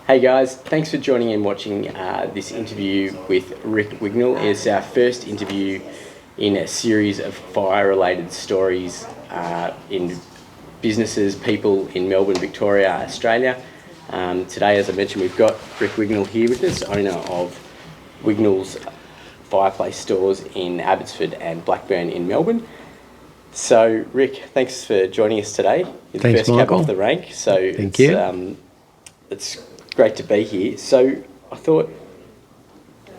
Hey guys, thanks for joining and watching this interview with Rick Wignall. It's our first interview in a series of fire-related stories in businesses, people in Melbourne, Victoria, Australia. Today, as I mentioned, we've got Rick Wignall here with us, owner of Wignall's Fireplace stores in Abbotsford and Blackburn in Melbourne. So, Rick, thanks for joining us today. You're the first cab off the rank, so Thank you. It's great to be here. So I thought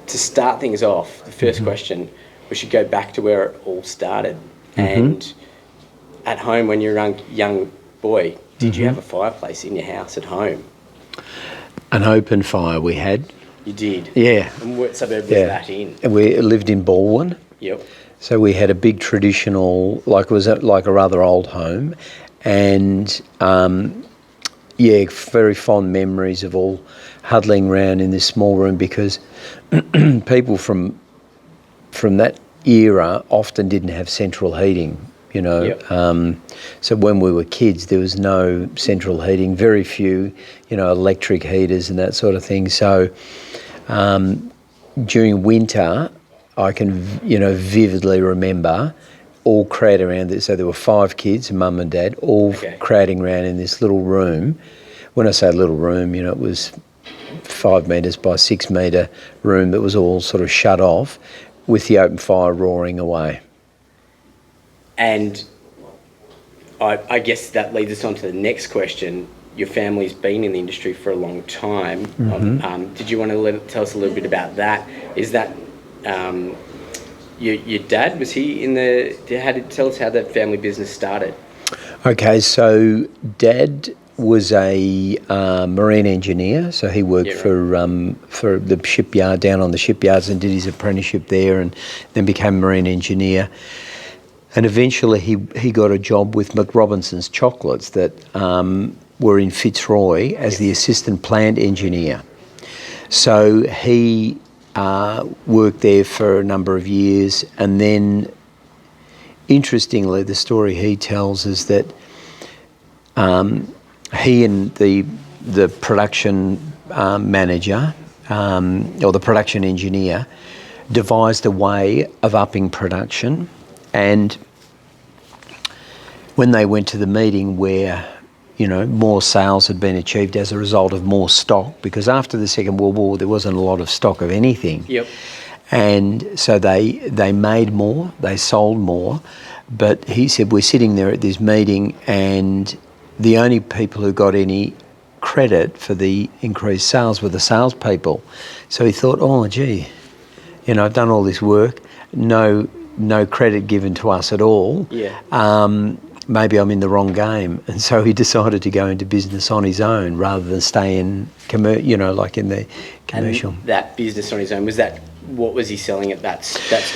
to start things off, the first question, we should go back to where it all started. And at home, when you were a young boy, did you have a fireplace in your house at home? An open fire we had. You did? Yeah. And what suburb was that in? We lived in Baldwin. Yep. So we had a big traditional, it was like a rather old home, and very fond memories of all huddling around in this small room because people from that era often didn't have central heating, you know. Yep. So when we were kids, there was no central heating, very few, electric heaters and that sort of thing. So during winter, I can, vividly remember all crowding around this. So there were 5 kids, mum and dad, all crowding around in this little room. When I say little room, it was 5 metres by 6 metre room that was all sort of shut off with the open fire roaring away. And I guess that leads us on to the next question. Your family's been in the industry for a long time. Did you want to tell us a little bit about that? Is that your dad, was he in tell us how the family business started? Okay, so Dad was a marine engineer, so he worked for the shipyard, down on the shipyards, and did his apprenticeship there, and then became a marine engineer. And eventually he got a job with McRobinson's Chocolates that were in Fitzroy as the assistant plant engineer. So he worked there for a number of years, and then interestingly the story he tells is that he and the production manager or the production engineer devised a way of upping production, and when they went to the meeting where more sales had been achieved as a result of more stock, because after the Second World War there wasn't a lot of stock of anything. Yep. And so they made more, they sold more, but he said, we're sitting there at this meeting and the only people who got any credit for the increased sales were the salespeople. So he thought, oh gee, I've done all this work, no credit given to us at all. Yeah. Maybe I'm in the wrong game. And so he decided to go into business on his own rather than stay in, like in the commercial. And that business on his own, what was he selling at that?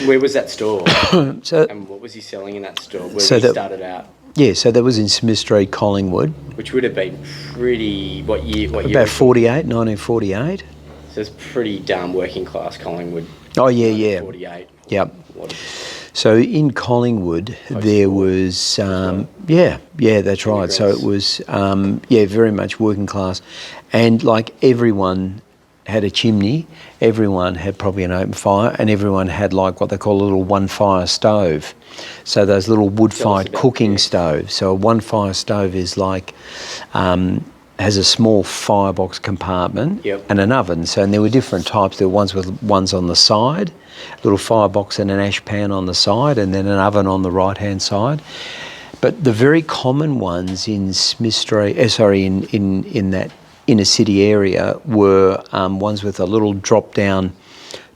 Where was that store? And what was he selling in that store where he started out? Yeah, so that was in Smith Street, Collingwood. Which would have been pretty, what year? About 1948. So it's pretty darn working class, Collingwood. Oh, yeah. 48. Yep. So in Collingwood, there was, that's right. So it was, very much working class. And like everyone had a chimney, everyone had probably an open fire, and everyone had like what they call a little one-fire stove. So those little wood-fired cooking stoves. So a one-fire stove is like, has a small firebox compartment and an oven. So, and there were different types. There were ones on the side, little firebox and an ash pan on the side, and then an oven on the right-hand side. But the very common ones in Smith Street, in that inner city area were ones with a little drop-down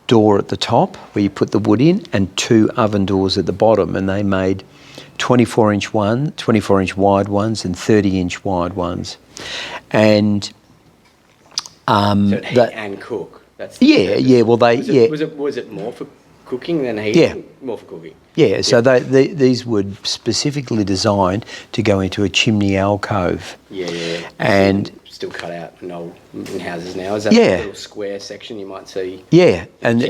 door at the top where you put the wood in, and 2 oven doors at the bottom, and they made 24-inch wide ones and 30-inch wide ones. And so heat and cook. Was it more for cooking than heating? Yeah, more for cooking. Yeah, so these were specifically designed to go into a chimney alcove. Yeah. And still cut out in houses now. Is that a little square section you might see? Yeah, and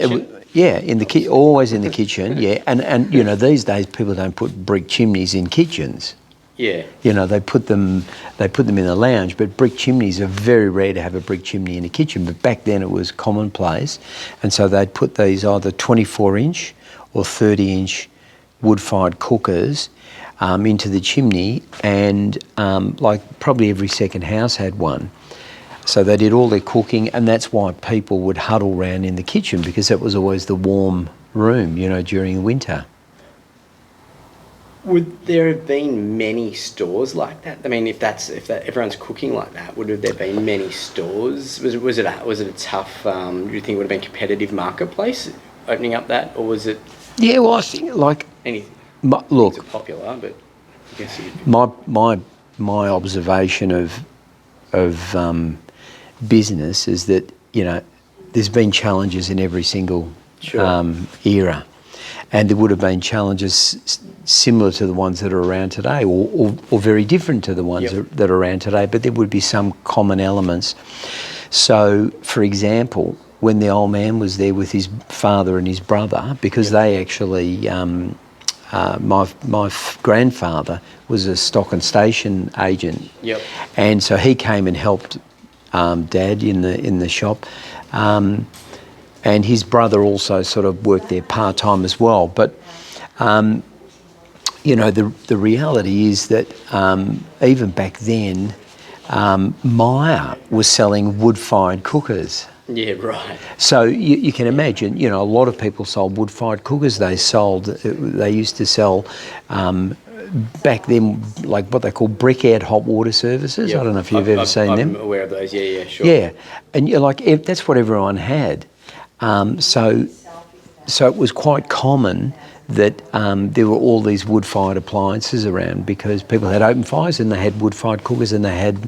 always in the kitchen. Yeah, and these days people don't put brick chimneys in kitchens. Yeah. You know, they put them in the lounge, but brick chimneys are very rare to have a brick chimney in a kitchen. But back then it was commonplace, and so they'd put these either 24-inch or 30-inch wood-fired cookers into the chimney, and like probably every second house had one. So they did all their cooking, and that's why people would huddle round in the kitchen, because that was always the warm room, you know, during the winter. Would there have been many stores like that? I mean, if everyone's cooking like that, would there have been many stores? Was it a tough? Do you think it would have been competitive marketplace opening up that, or was it? Yeah, well, I think like anything. Look, Things are popular, but I guess my observation of business is that, you know, there's been challenges in every single era. And there would have been challenges similar to the ones that are around today, or very different to the ones that are around today, but there would be some common elements. So, for example, when the old man was there with his father and his brother, because they actually, my grandfather was a stock and station agent, and so he came and helped Dad in the shop. And his brother also sort of worked there part-time as well. But, you know, the reality is that even back then, Myer was selling wood-fired cookers. Yeah, right. So you can imagine, you know, a lot of people sold wood-fired cookers. They used to sell, back then, like what they call brick-out hot water services. I don't know if you've ever seen them. I'm aware of those, yeah, sure. Yeah, and you're like, that's what everyone had. So it was quite common that there were all these wood-fired appliances around, because people had open fires and they had wood-fired cookers and they had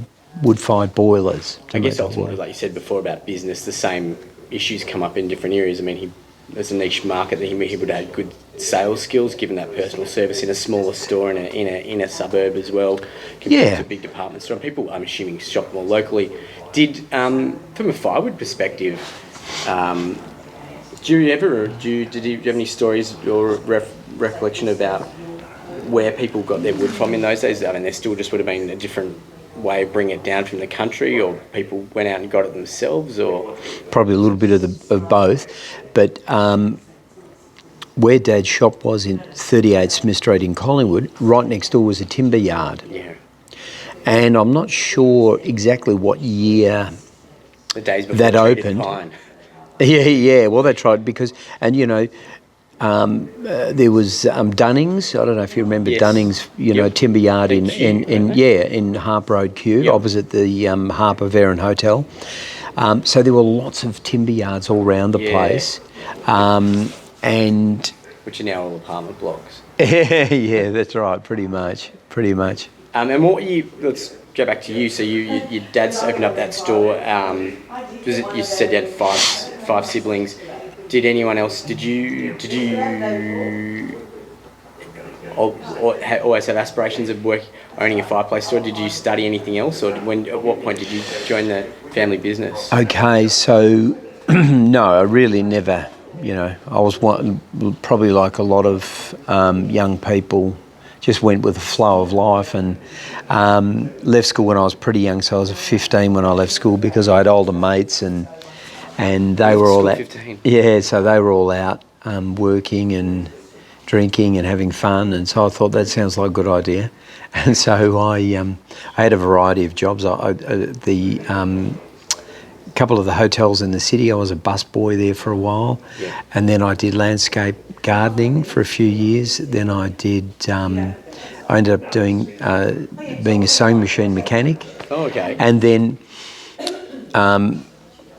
wood-fired boilers. I guess ultimately, like you said before about business, the same issues come up in different areas. I mean, there's a niche market that he would have good sales skills, given that personal service in a smaller store in a suburb as well, compared to a big department store. People, I'm assuming, shop more locally. Did from a firewood perspective, did you have any stories or recollection about where people got their wood from in those days? I mean, there still just would have been a different way of bringing it down from the country, or people went out and got it themselves, or probably a little bit of both. But where Dad's shop was in 38 Smith Street in Collingwood, right next door was a timber yard. Yeah. And I'm not sure exactly what year the days before that opened. Yeah. Well, that's right, because, and you know, there was Dunnings. I don't know if you remember Dunnings. You know, timber yard in Harp Road Q, opposite the Harper Veron Hotel. So there were lots of timber yards all around the place, and which are now all apartment blocks. Yeah, that's right. Pretty much. And what let's go back to you. So your dad's opened up that store. You said you had five siblings. Did anyone else? Did you always have aspirations of owning a fireplace store? Did you study anything else, or at what point did you join the family business? Okay, so no, I really never. You know, I was probably like a lot of young people, just went with the flow of life, and left school when I was pretty young. So I was 15 when I left school, because I had older mates and they were all out. 15. Yeah, so they were all out working and drinking and having fun, and so I thought that sounds like a good idea, and so I had a variety of jobs. Couple of the hotels in the city, I was a bus boy there for a while, and then I did landscape gardening for a few years. Then I ended up doing being a sewing machine mechanic. Oh, okay. And then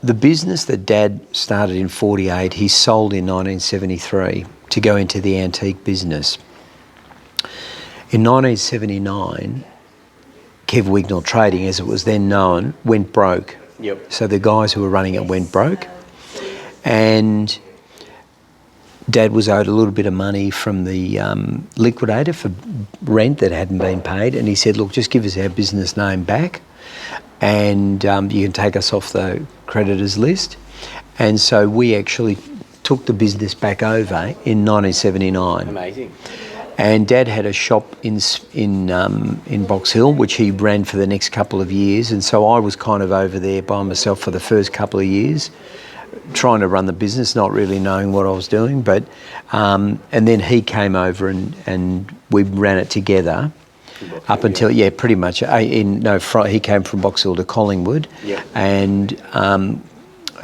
the business that Dad started in 48, he sold in 1973 to go into the antique business. In 1979, Kev Wignall Trading, as it was then known, went broke. Yep. So the guys who were running it went broke, and Dad was owed a little bit of money from the liquidator for rent that hadn't been paid, and he said, look, just give us our business name back, and you can take us off the creditors list. And so we actually took the business back over in 1979. Amazing. And Dad had a shop in Box Hill, which he ran for the next couple of years, and so I was kind of over there by myself for the first couple of years, trying to run the business, not really knowing what I was doing. But and then he came over and we ran it together up until pretty much. He came from Box Hill to Collingwood, and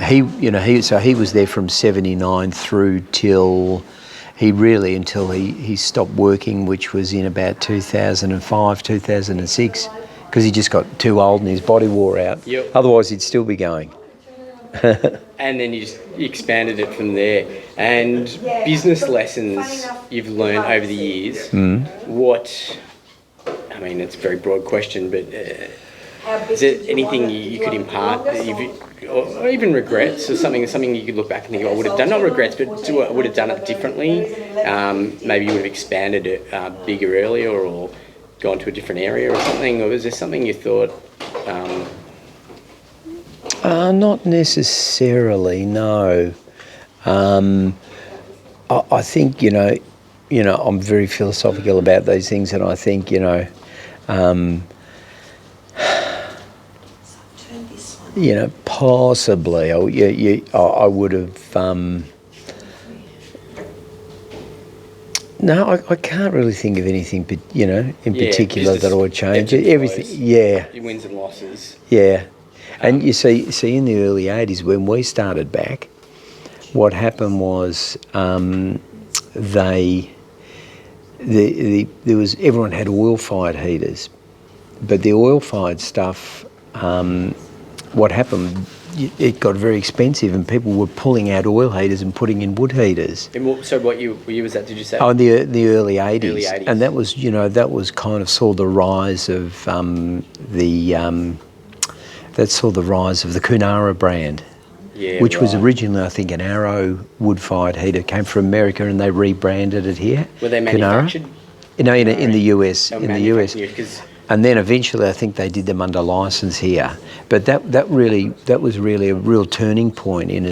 he was there from '79 through till. Until he stopped working, which was in about 2005, 2006, because he just got too old and his body wore out. Yep. Otherwise, he'd still be going. And then you just expanded it from there. And business lessons you've learned over the years, it's a very broad question, but is there anything you could impart that or even regrets, or something you could look back and think, I would have done, not regrets, but I would have done it differently. Maybe you would have expanded it bigger earlier, or gone to a different area or something. Or was there something you thought? Not necessarily, no. I think I'm very philosophical about these things, and I think possibly. I would have. No, I can't really think of anything, but in particular that I would change. Everything, Your wins and losses. Yeah, and you see, in the early '80s when we started back, what happened was there was everyone had oil-fired heaters, but the oil-fired stuff. What happened, it got very expensive and people were pulling out oil heaters and putting in wood heaters. So what year was that, did you say? Oh, in the early 80s. Early 80s. And that was, kind of saw the rise of the Kunara brand. Yeah, which was originally, I think, an Arrow wood-fired heater. It came from America and they rebranded it here. Were they manufactured? No, in the US. In the US. And then eventually, I think they did them under license here. But that was really a real turning point in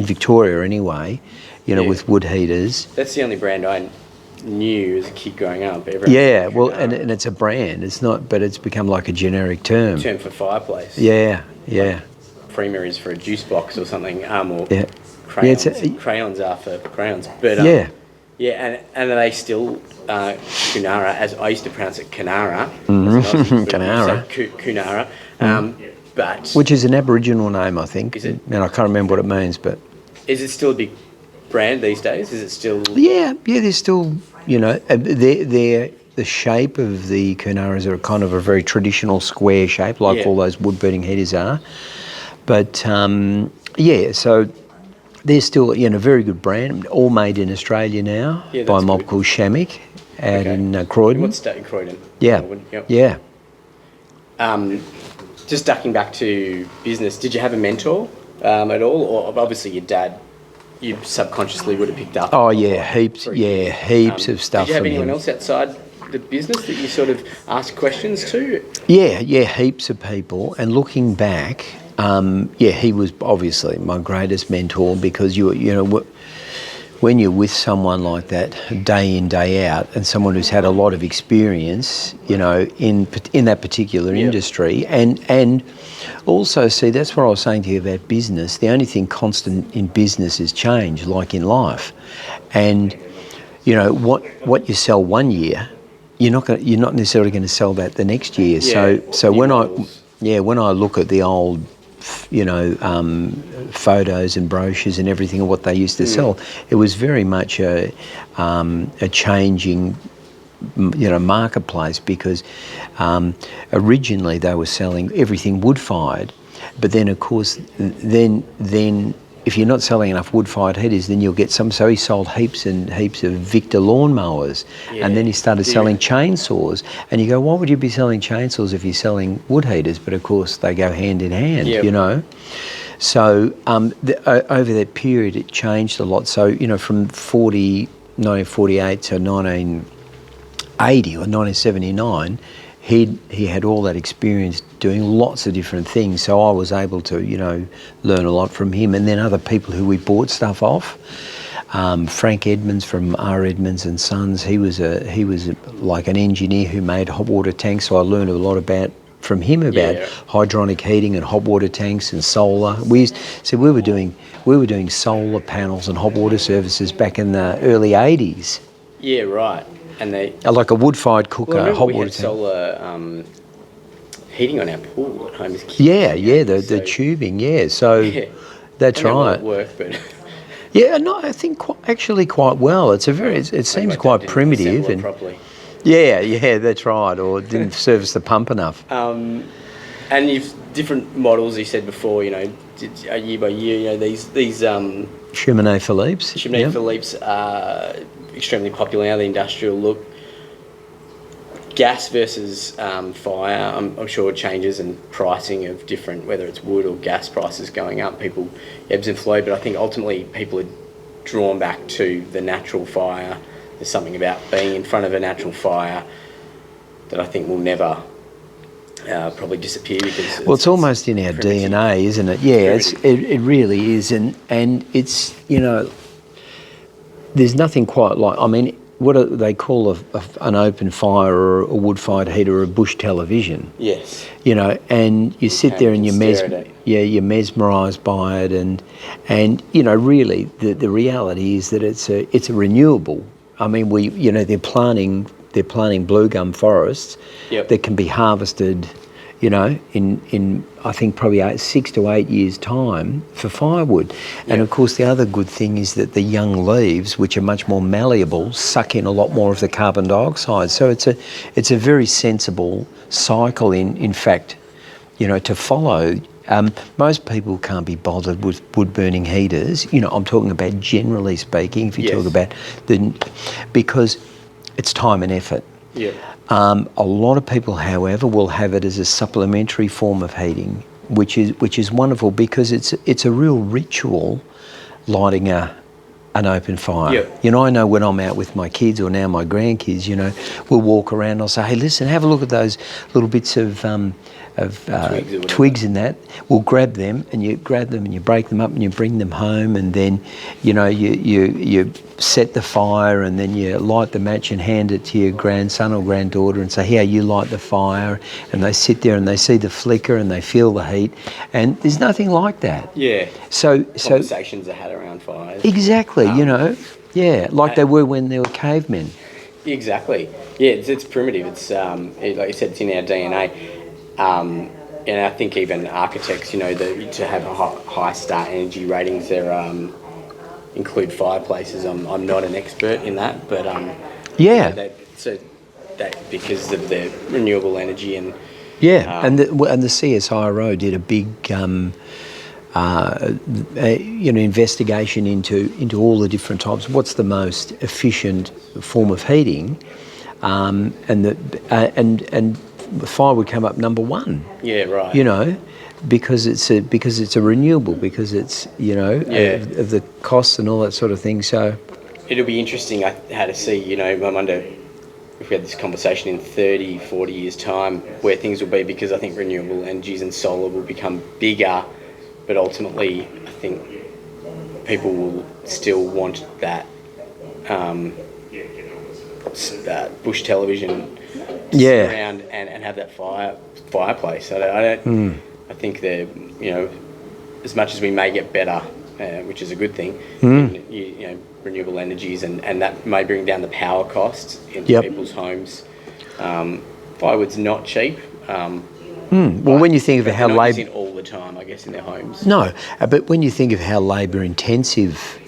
Victoria anyway. With wood heaters. That's the only brand I knew as a kid growing up. And it's a brand. It's not, but it's become like a generic term. Term for fireplace. Yeah. Premier is for a juice box or something. Or crayons. Crayons are for crayons. But and are they still Kunara, as I used to pronounce it, Kanara. Kanara. Kunara. But which is an Aboriginal name, I think. Is it? And I can't remember what it means, but is it still a big brand these days? Is it still? Yeah. They're still. They're the shape of the Kunaras are kind of a very traditional square shape, like all those wood burning heaters are. But so. They're still, a very good brand, all made in Australia now by a mob called Shamik out in Croydon. What state in Croydon? Yeah. Yeah. Just ducking back to business, did you have a mentor at all? Or obviously your dad, you subconsciously would have picked up. Oh, yeah, heaps of stuff. Did you have anyone else outside the business that you sort of asked questions to? Yeah, heaps of people. And looking back... he was obviously my greatest mentor because when you're with someone like that day in, day out, and someone who's had a lot of experience, in that particular industry, and also that's what I was saying to you about business. The only thing constant in business is change, like in life, and what you sell one year, you're not necessarily going to sell that the next year. So when I look at the old photos and brochures and everything of what they used to sell, it was very much a changing marketplace, because originally they were selling everything wood-fired, but then of course then if you're not selling enough wood-fired heaters, then you'll get some. So he sold heaps and heaps of Victor lawnmowers, and then he started selling chainsaws. And you go, why would you be selling chainsaws if you're selling wood heaters? But of course, they go hand in hand, So over that period, it changed a lot. So from 1948 to 1980 or 1979. He had all that experience doing lots of different things, so I was able to, learn a lot from him, and then other people who we bought stuff off. Frank Edmonds from R. Edmonds and Sons. He was like an engineer who made hot water tanks. So I learned a lot from him about hydronic heating and hot water tanks and solar. We were doing solar panels and hot water services back in the early '80s. Yeah, right. And they like a wood-fired cooker, hot water tank. Solar heating on our pool at home as kids. Yeah, the tubing. Yeah, so that's right. It work, but yeah, no, I think actually quite well. It seems quite primitive and properly. Yeah, that's right. Or didn't service the pump enough. And you've different models. You said before, year by year, these Cheminée Philippe's. Cheminée Philippe's are extremely popular now. The industrial look. Gas versus fire, I'm sure changes and pricing of different, whether it's wood or gas prices going up, people ebbs and flow, but I think ultimately people are drawn back to the natural fire. There's something about being in front of a natural fire that I think will never probably disappear because it's almost in our primitive. DNA, isn't it? Yeah, it really is, and it's, there's nothing quite like, what do they call an open fire or a wood-fired heater or a bush television? Yes. And you sit there and you're mesmerised by it, and really the reality is that it's a renewable. They're planting blue gum forests that can be harvested, in I think probably 6 to 8 years' time for firewood. And of course the other good thing is that the young leaves, which are much more malleable, suck in a lot more of the carbon dioxide. So it's a very sensible cycle in fact, to follow. Most people can't be bothered with wood burning heaters. I'm talking about generally speaking, if you talk about because it's time and effort. Yeah. A lot of people, however, will have it as a supplementary form of heating, which is wonderful because it's a real ritual lighting an open fire. Yeah. I know when I'm out with my kids or now my grandkids, we'll walk around and I'll say, hey, listen, have a look at those little bits of twigs in that. We'll grab them and you break them up and you bring them home, and then you set the fire and then you light the match and hand it to your grandson or granddaughter and say, here, you light the fire, and they sit there and they see the flicker and they feel the heat, and there's nothing like that. Yeah. So conversations are had around fires. Exactly. Like they were when they were cavemen. Exactly. Yeah, it's primitive. It's like you said, it's in our DNA. And I think even architects, to have a high star energy ratings, they include fireplaces. I'm not an expert in that, but because of the renewable energy and and the CSIRO did a big investigation into all the different types. What's the most efficient form of heating, and fire would come up number one. Yeah, right. Because it's a renewable, because it's of the costs and all that sort of thing. So it'll be interesting how to see. I wonder if we had this conversation in 30, 40 years' time, where things will be, because I think renewable energies and solar will become bigger, but ultimately I think people will still want that bush television around and have that fireplace. I think that as much as we may get better, which is a good thing, renewable energies and that may bring down the power costs into people's homes. Firewood's not cheap. Well, when you think of how labour in all the time, I guess, in their homes. No, but when you think of how labour intensive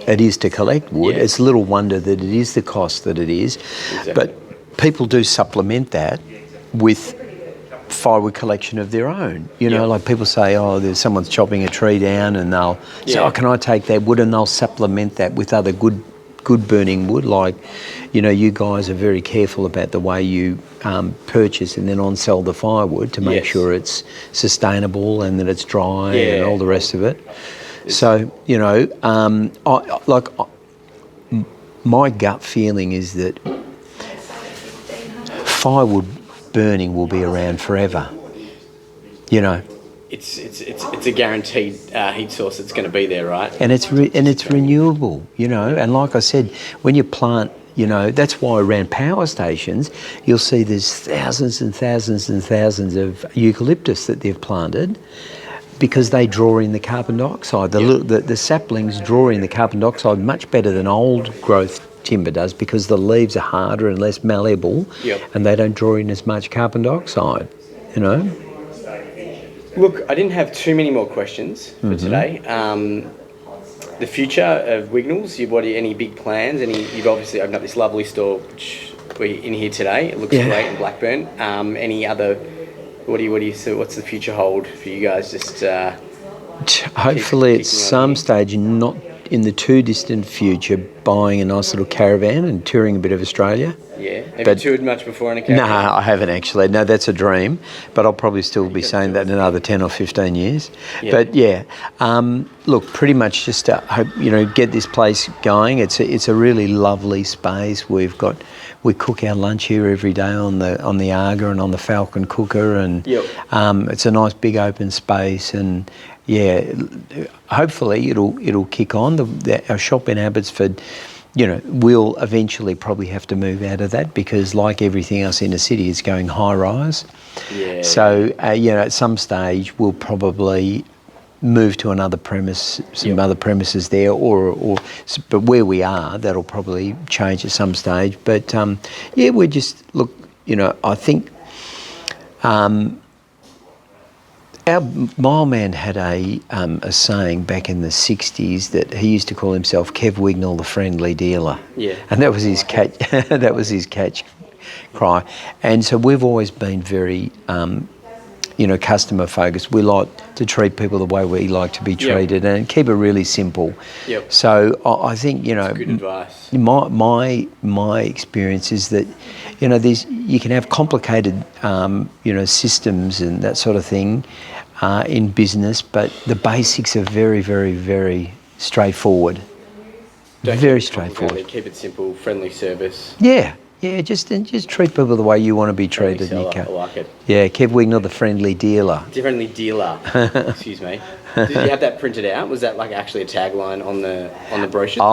it is to collect wood, it's little wonder that it is the cost that it is. Exactly. But people do supplement that with firewood collection of their own. Like people say, there's someone's chopping a tree down, and they'll say, can I take that wood? And they'll supplement that with other good burning wood. Like, you guys are very careful about the way you purchase and then on-sell the firewood to make sure it's sustainable and that it's dry and all the rest of it. So, my gut feeling is that firewood burning will be around forever. it's a guaranteed heat source that's going to be there, right? And it's renewable, you know. And like I said, when you plant, you know, that's why around power stations you'll see there's thousands and thousands and thousands of eucalyptus that they've planted, because they draw in the carbon dioxide. The saplings draw in the carbon dioxide much better than old growth timber does, because the leaves are harder and less malleable, and they don't draw in as much carbon dioxide, you know. Look, I didn't have too many more questions for today. The future of Wignall's, any big plans? You've obviously opened up this lovely store, which we're in here today. It looks great in Blackburn. Any other? What's the future hold for you guys? Just hopefully at some stage, not in the too distant future, buying a nice little caravan and touring a bit of Australia. Yeah. Have you toured much before in a caravan? No, I haven't actually. No, that's a dream, but I'll probably still be saying that in another 10 or 15 years. Yeah. But yeah, look, pretty much just hope, you know, get this place going. It's a really lovely space. We cook our lunch here every day on the Arga and on the Falcon cooker, and it's a nice big open space, and yeah, hopefully it'll kick on. Our shop in Abbotsford, you know, we'll eventually probably have to move out of that, because like everything else in the city, it's going high rise. Yeah. So you know, at some stage we'll probably move to another premise, other premises there, but where we are, that'll probably change at some stage. But yeah, we just look, you know, I think our mileman had a saying back in the 60s that he used to call himself Kev Wignall, the friendly dealer. Yeah. And that was his catch. That was his catch cry. And so we've always been very, you know, customer focused. We like to treat people the way we like to be treated, and keep it really simple. Yep. So I think, you know, that's good advice. My experience is that, you know, you can have complicated, you know, systems and that sort of thing in business, but the basics are very, very, very straightforward. Very straightforward. Keep it simple, friendly service. Yeah. Yeah, just treat people the way you want to be treated. I like it. Yeah, Kev Wignall, the friendly dealer. Friendly dealer. Excuse me. Did you have that printed out? Was that like actually a tagline on the brochure?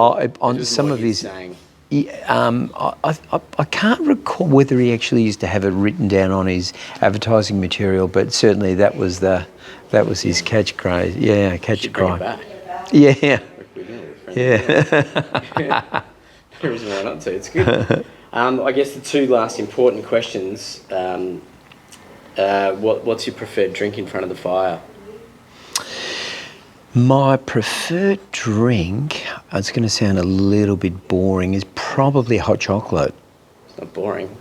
On some of his. Saying? I can't recall whether he actually used to have it written down on his advertising material, but certainly that was his catchphrase. Yeah, catchphrase. Yeah. Yeah. No reason why not to. It's good. I guess the two last important questions. What's your preferred drink in front of the fire? My preferred drink, it's going to sound a little bit boring, is probably hot chocolate. It's not boring.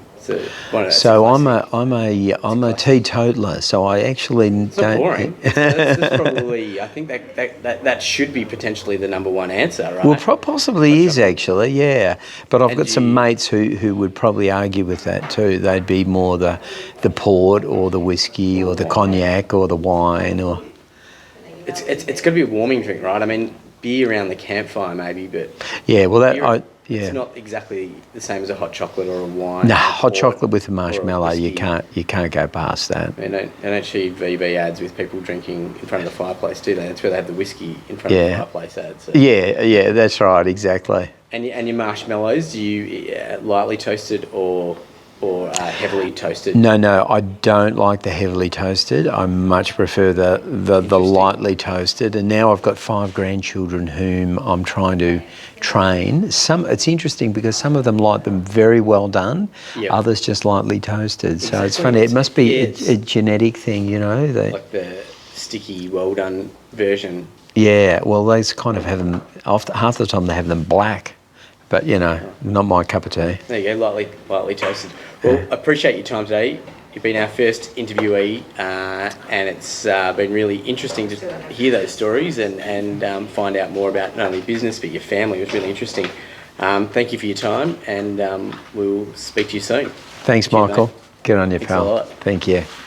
So I'm a teetotaler. So I actually it's don't. Not boring. That's probably. I think that should be potentially the number one answer, right? Well, possibly is actually, yeah. But I've got some mates who would probably argue with that too. They'd be more the port or the whiskey or the cognac or the wine or. It's got to be a warming drink, right? I mean, beer around the campfire maybe, but yeah. Well, yeah. It's not exactly the same as a hot chocolate or a wine. No, hot chocolate with a marshmallow, you can't go past that. They don't see VB ads with people drinking in front of the fireplace, do they? That's where they have the whiskey in front of the fireplace ads. So. Yeah, that's right, exactly. And your marshmallows, do you lightly toasted or heavily toasted? No, I don't like the heavily toasted. I much prefer the lightly toasted. And now I've got 5 grandchildren whom I'm trying to train. It's interesting because some of them like them very well done, others just lightly toasted. Exactly. So it's funny. It must be a genetic thing, you know. Like the sticky, well done version. Yeah, well, they kind of have them, half the time they have them black. But, you know, not my cup of tea. There you go, lightly toasted. Well, I appreciate your time today. You've been our first interviewee, and it's been really interesting to hear those stories and find out more about not only business but your family. It was really interesting. Thank you for your time, and we'll speak to you soon. Thanks, Michael. Good on you, pal. Thanks a lot. Thank you.